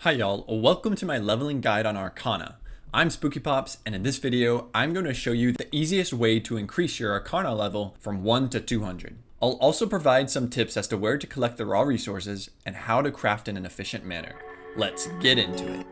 Hi y'all, welcome to my leveling guide on Arcana. I'm Spookypops, and in this video, I'm going to show you the easiest way to increase your Arcana level from 1 to 200. I'll also provide some tips as to where to collect the raw resources and how to craft in an efficient manner. Let's get into it.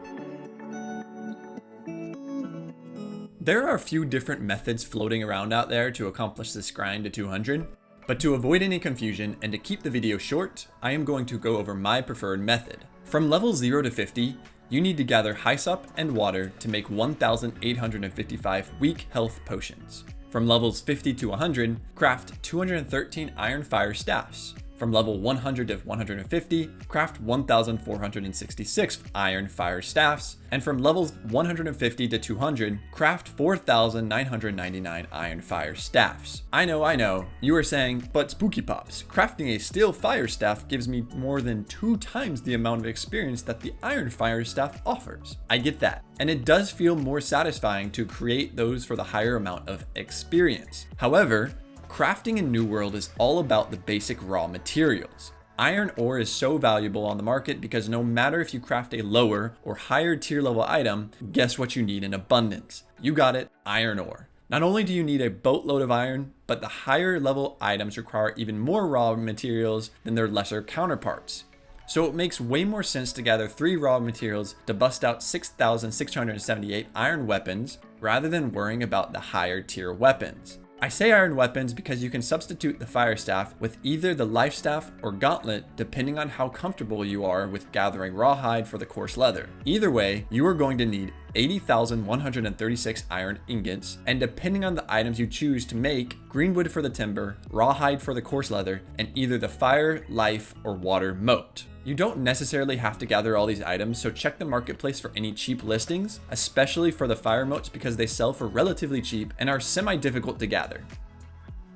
There are a few different methods floating around out there to accomplish this grind to 200, but to avoid any confusion and to keep the video short, I am going to go over my preferred method. From level 0 to 50, you need to gather hyssop and water to make 1,855 weak health potions. From levels 50 to 100, craft 213 iron fire staffs. From level 100 to 150, craft 1,466 iron fire staffs. And from levels 150 to 200, craft 4,999 iron fire staffs. I know, you are saying, but Spookypops, crafting a steel fire staff gives me more than 2 times the amount of experience that the iron fire staff offers. I get that, and it does feel more satisfying to create those for the higher amount of experience. However, crafting in New World is all about the basic raw materials. Iron ore is so valuable on the market because no matter if you craft a lower or higher tier level item, guess what you need in abundance? You got it, iron ore. Not only do you need a boatload of iron, but the higher level items require even more raw materials than their lesser counterparts. So it makes way more sense to gather 3 raw materials to bust out 6,678 iron weapons rather than worrying about the higher tier weapons. I say iron weapons because you can substitute the fire staff with either the life staff or gauntlet depending on how comfortable you are with gathering rawhide for the coarse leather. Either way, you are going to need 80,136 iron ingots, and depending on the items you choose to make, greenwood for the timber, rawhide for the coarse leather, and either the fire, life, or water moat. You don't necessarily have to gather all these items, so check the marketplace for any cheap listings, especially for the fire moats because they sell for relatively cheap and are semi-difficult to gather.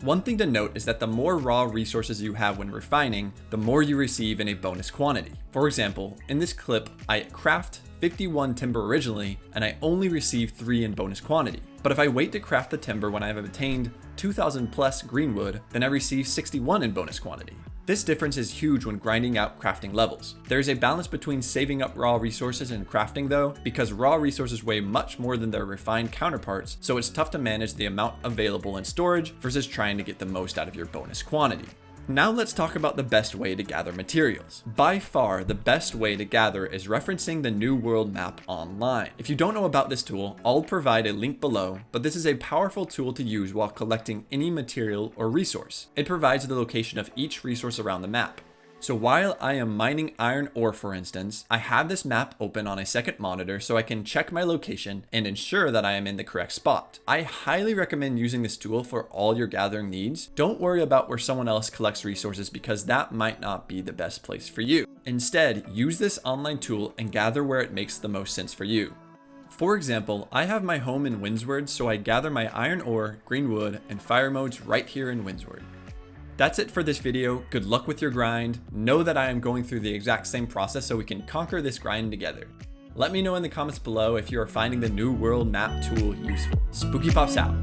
One thing to note is that the more raw resources you have when refining, the more you receive in a bonus quantity. For example, in this clip, I craft 51 timber originally, and I only receive 3 in bonus quantity. But if I wait to craft the timber when I have obtained 2,000 plus greenwood, then I receive 61 in bonus quantity. This difference is huge when grinding out crafting levels. There is a balance between saving up raw resources and crafting though, because raw resources weigh much more than their refined counterparts, so it's tough to manage the amount available in storage versus trying to get the most out of your bonus quantity. Now let's talk about the best way to gather materials. By far, the best way to gather is referencing the New World map online. If you don't know about this tool, I'll provide a link below, but this is a powerful tool to use while collecting any material or resource. It provides the location of each resource around the map. So while I am mining iron ore, for instance, I have this map open on a second monitor so I can check my location and ensure that I am in the correct spot. I highly recommend using this tool for all your gathering needs. Don't worry about where someone else collects resources because that might not be the best place for you. Instead, use this online tool and gather where it makes the most sense for you. For example, I have my home in Windsward, so I gather my iron ore, greenwood, and fire modes right here in Windsward. That's it for this video. Good luck with your grind. Know that I am going through the exact same process so we can conquer this grind together. Let me know in the comments below if you are finding the New World map tool useful. Spookypops out.